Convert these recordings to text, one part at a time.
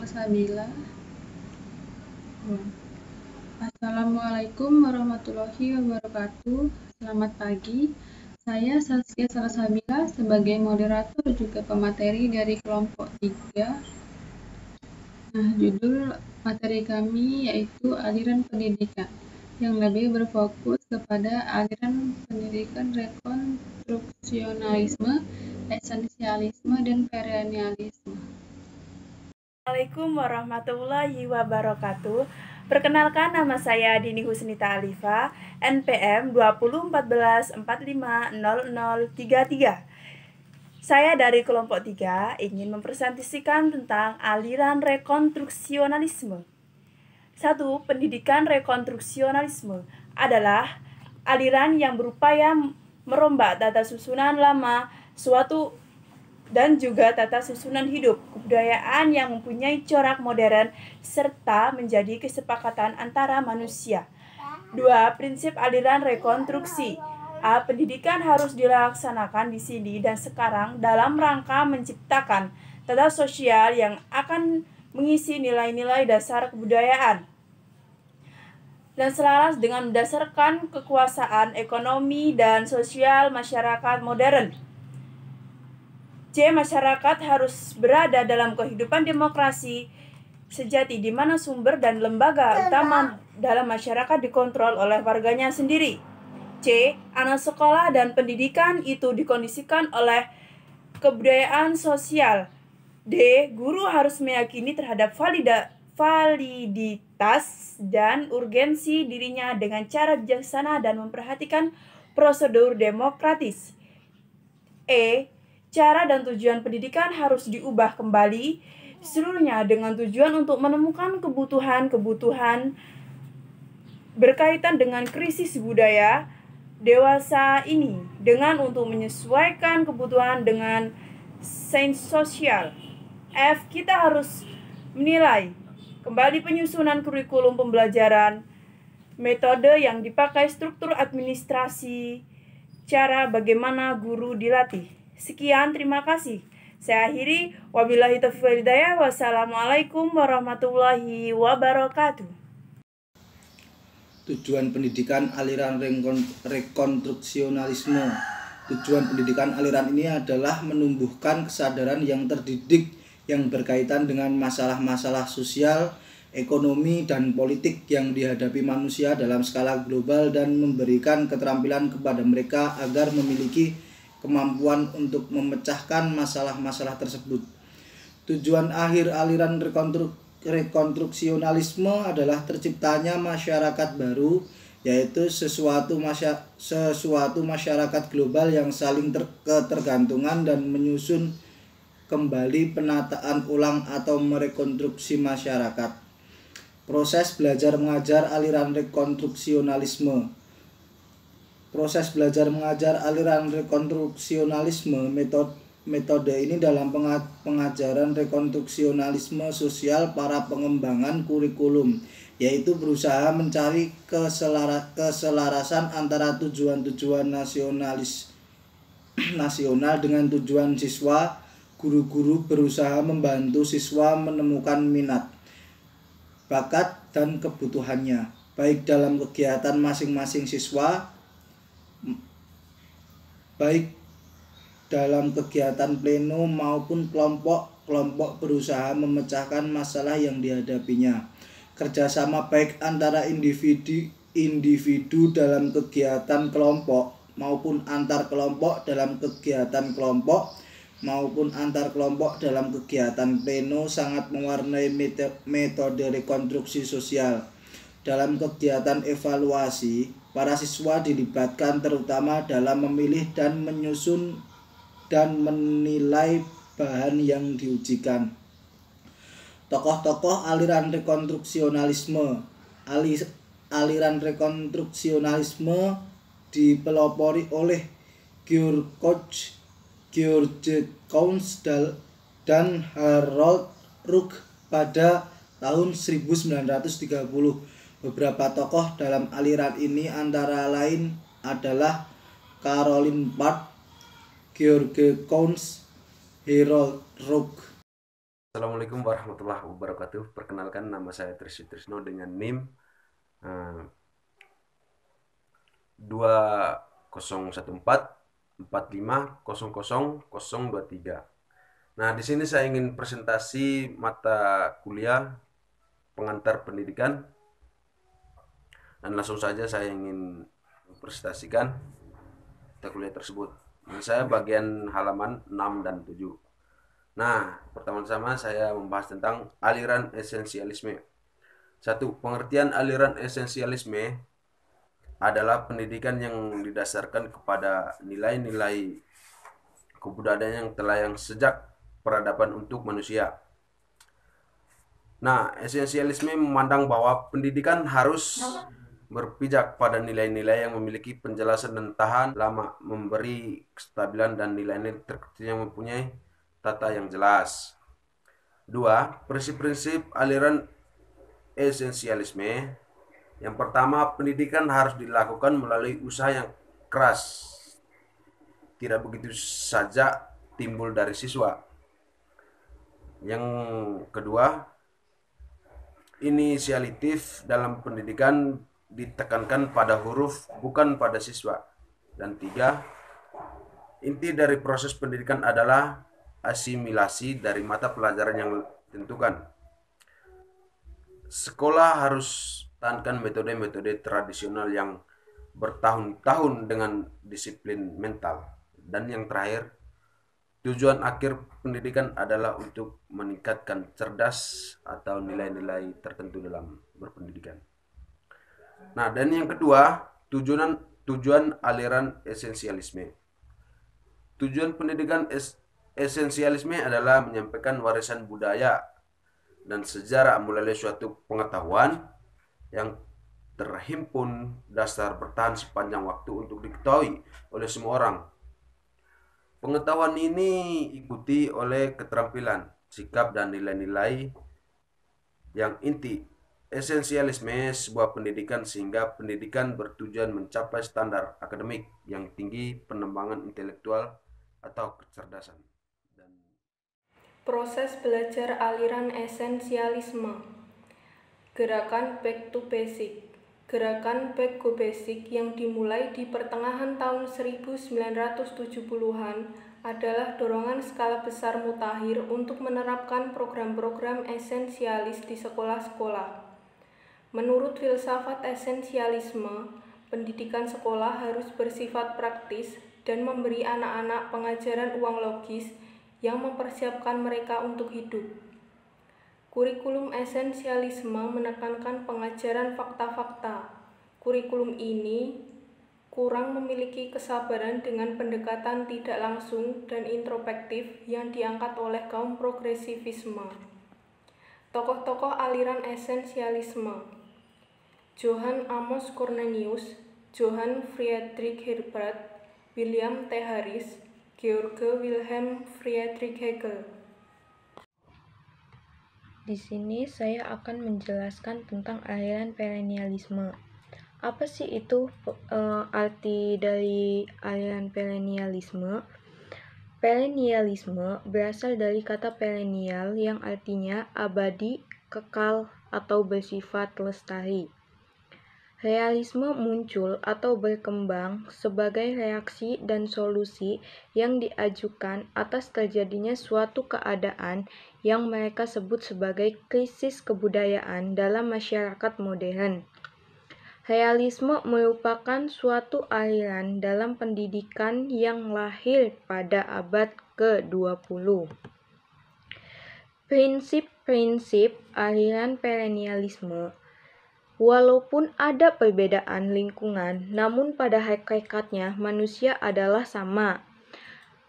Salsabila. Assalamualaikum warahmatullahi wabarakatuh. Selamat pagi. Saya Saskia Salsabila sebagai moderator juga pemateri dari kelompok 3. Judul materi kami yaitu aliran pendidikan yang lebih berfokus kepada aliran pendidikan rekonstruksionalisme, esensialisme, dan perennialisme. Assalamualaikum warahmatullahi wabarakatuh. Perkenalkan, nama saya Dini Husnita Alifa, NPM 2014450033. Saya dari kelompok 3 ingin mempresentasikan tentang aliran rekonstruksionalisme. 1. Pendidikan rekonstruksionalisme adalah aliran yang berupaya merombak tata susunan lama suatu dan juga tata susunan hidup, kebudayaan yang mempunyai corak modern, serta menjadi kesepakatan antara manusia. 2. Prinsip aliran rekonstruksi. Pendidikan harus dilaksanakan di sini dan sekarang dalam rangka menciptakan tata sosial yang akan mengisi nilai-nilai dasar kebudayaan dan selaras dengan mendasarkan kekuasaan ekonomi dan sosial masyarakat modern. C. Masyarakat harus berada dalam kehidupan demokrasi sejati di mana sumber dan lembaga utama dalam masyarakat dikontrol oleh warganya sendiri. C. Anak sekolah dan pendidikan itu dikondisikan oleh kebudayaan sosial. D. Guru harus meyakini terhadap validitas dan urgensi dirinya dengan cara bijaksana dan memperhatikan prosedur demokratis. E. Cara dan tujuan pendidikan harus diubah kembali seluruhnya dengan tujuan untuk menemukan kebutuhan-kebutuhan berkaitan dengan krisis budaya dewasa ini dengan untuk menyesuaikan kebutuhan dengan sains sosial. F. Kita harus menilai kembali penyusunan kurikulum pembelajaran, metode yang dipakai, struktur administrasi, cara bagaimana guru dilatih. Sekian, terima kasih. Saya akhiri. Wabillahi taufiq wal hidayah. Wassalamualaikum warahmatullahi wabarakatuh. Tujuan pendidikan aliran rekonstruksionalisme. Tujuan pendidikan aliran ini adalah menumbuhkan kesadaran yang terdidik yang berkaitan dengan masalah-masalah sosial, ekonomi, dan politik yang dihadapi manusia dalam skala global dan memberikan keterampilan kepada mereka agar memiliki kemampuan untuk memecahkan masalah-masalah tersebut. Tujuan akhir aliran rekonstruksionalisme adalah terciptanya masyarakat baru, yaitu sesuatu masyarakat global yang saling ketergantungan dan menyusun kembali penataan ulang atau merekonstruksi masyarakat. Proses belajar mengajar aliran rekonstruksionalisme. Proses belajar mengajar aliran rekonstruksionalisme, metode ini dalam pengajaran rekonstruksionalisme sosial para pengembangan kurikulum, yaitu berusaha mencari keselarasan antara tujuan-tujuan nasional dengan tujuan siswa. Guru-guru berusaha membantu siswa menemukan minat, bakat, dan kebutuhannya, baik dalam kegiatan masing-masing siswa, baik dalam kegiatan pleno maupun kelompok berusaha memecahkan masalah yang dihadapinya. Kerjasama baik antara individu dalam kegiatan kelompok maupun antar kelompok dalam kegiatan kelompok maupun antar kelompok dalam kegiatan pleno sangat mewarnai metode rekonstruksi sosial. Dalam kegiatan evaluasi, para siswa dilibatkan terutama dalam memilih dan menyusun dan menilai bahan yang diujikan. Tokoh-tokoh aliran rekonstruksionalisme. Aliran rekonstruksionalisme dipelopori oleh George Couns dan Harold Rook pada tahun 1930. Beberapa tokoh dalam aliran ini antara lain adalah Caroline Park, George Couns, Harold Rook. Assalamualaikum warahmatullahi wabarakatuh. Perkenalkan, nama saya Trisy Trisno dengan NIM 201445000023. Nah, di sini saya ingin presentasi mata kuliah pengantar pendidikan, dan langsung saja saya ingin mempresentasikan mata kuliah tersebut. Nah, saya bagian halaman 6 dan 7. Nah, pertama-tama saya membahas tentang aliran esensialisme. 1. Pengertian aliran esensialisme adalah pendidikan yang didasarkan kepada nilai-nilai kebudayaan yang telah sejak peradaban untuk manusia. Nah, esensialisme memandang bahwa pendidikan harus berpijak pada nilai-nilai yang memiliki penjelasan dan tahan lama, memberi kestabilan dan nilai-nilai terkecil yang mempunyai tata yang jelas. 2. Prinsip-prinsip aliran esensialisme. Yang pertama, pendidikan harus dilakukan melalui usaha yang keras, tidak begitu saja timbul dari siswa. Yang kedua, inisiatif dalam pendidikan ditekankan pada huruf, bukan pada siswa. Dan 3, inti dari proses pendidikan adalah asimilasi dari mata pelajaran yang ditentukan. Sekolah harus tahankan metode-metode tradisional yang bertahun-tahun dengan disiplin mental. Dan yang terakhir, tujuan akhir pendidikan adalah untuk meningkatkan cerdas atau nilai-nilai tertentu dalam berpendidikan. Nah, dan yang kedua, tujuan aliran esensialisme. Tujuan pendidikan esensialisme adalah menyampaikan warisan budaya dan sejarah melalui suatu pengetahuan yang terhimpun dasar bertahan sepanjang waktu untuk diketahui oleh semua orang. Pengetahuan ini ikuti oleh keterampilan, sikap, dan nilai-nilai yang inti. Esensialisme sebuah pendidikan sehingga pendidikan bertujuan mencapai standar akademik yang tinggi, pengembangan intelektual atau kecerdasan. Proses belajar aliran esensialisme. Gerakan Back to Basic. Gerakan Back to Basic yang dimulai di pertengahan tahun 1970-an adalah dorongan skala besar mutakhir untuk menerapkan program-program esensialis di sekolah-sekolah. Menurut filsafat esensialisme, pendidikan sekolah harus bersifat praktis dan memberi anak-anak pengajaran uang logis yang mempersiapkan mereka untuk hidup. Kurikulum esensialisme menekankan pengajaran fakta-fakta. Kurikulum ini kurang memiliki kesabaran dengan pendekatan tidak langsung dan introspektif yang diangkat oleh kaum progresivisme. Tokoh-tokoh aliran esensialisme: Johann Amos Cornelius, Johann Friedrich Herbert, William T. Harris, Georg Wilhelm Friedrich Hegel. Di sini saya akan menjelaskan tentang aliran perennialisme. Apa sih itu arti dari aliran perennialisme? Perennialisme berasal dari kata perennial yang artinya abadi, kekal, atau bersifat lestari. Realisme muncul atau berkembang sebagai reaksi dan solusi yang diajukan atas terjadinya suatu keadaan yang mereka sebut sebagai krisis kebudayaan dalam masyarakat modern. Realisme merupakan suatu aliran dalam pendidikan yang lahir pada abad ke-20. Prinsip-prinsip aliran perennialisme. Walaupun ada perbedaan lingkungan, namun pada hakikatnya manusia adalah sama.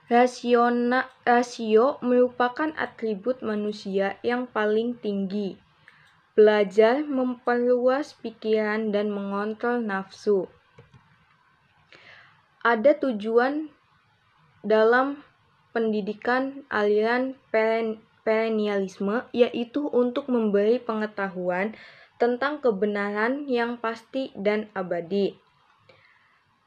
Rasio merupakan atribut manusia yang paling tinggi. Belajar memperluas pikiran dan mengontrol nafsu. Ada tujuan dalam pendidikan aliran perennialisme, yaitu untuk memberi pengetahuan tentang kebenaran yang pasti dan abadi.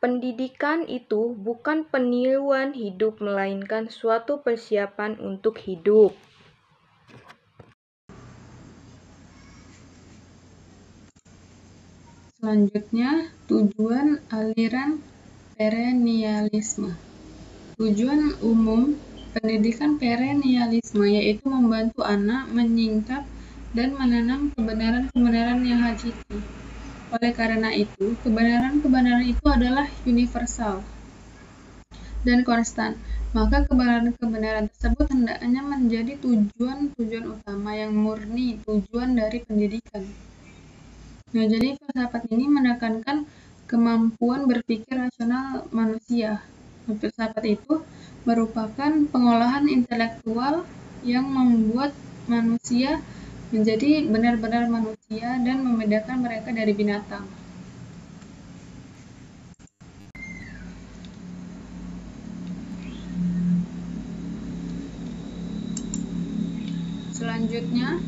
Pendidikan itu bukan peniruan hidup, melainkan suatu persiapan untuk hidup. Selanjutnya, tujuan aliran perennialisme. Tujuan umum pendidikan perennialisme yaitu membantu anak menyingkap dan menanam kebenaran-kebenaran yang hakiki. Oleh karena itu, kebenaran-kebenaran itu adalah universal dan konstan. Maka kebenaran-kebenaran tersebut hendaknya menjadi tujuan-tujuan utama yang murni tujuan dari pendidikan. Nah, jadi filsafat ini menekankan kemampuan berpikir rasional manusia. Filsafat itu merupakan pengolahan intelektual yang membuat manusia menjadi benar-benar manusia dan membedakan mereka dari binatang. Selanjutnya,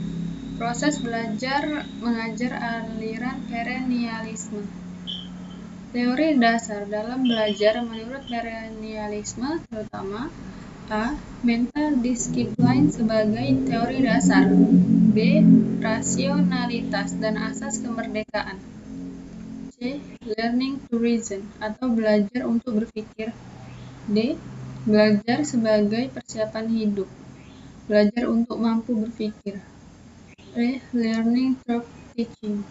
proses belajar mengajar aliran perennialisme. Teori dasar dalam belajar menurut perennialisme terutama A. Mental discipline sebagai teori dasar. B. Rasionalitas dan asas kemerdekaan. C. Learning to reason atau belajar untuk berpikir. D. Belajar sebagai persiapan hidup. Belajar untuk mampu berpikir. E. Learning through teaching.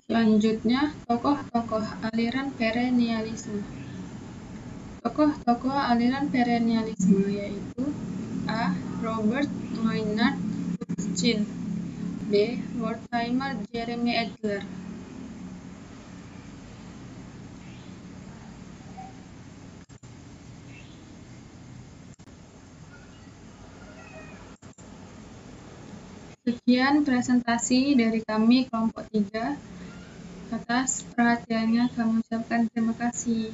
Selanjutnya, tokoh-tokoh aliran perennialisme. Tokoh-tokoh aliran perennialisme yaitu A. Robert Maynard Rothschild. B. Mortimer Jeremy Adler. Sekian presentasi dari kami kelompok 3. Atas perhatiannya kami ucapkan terima kasih.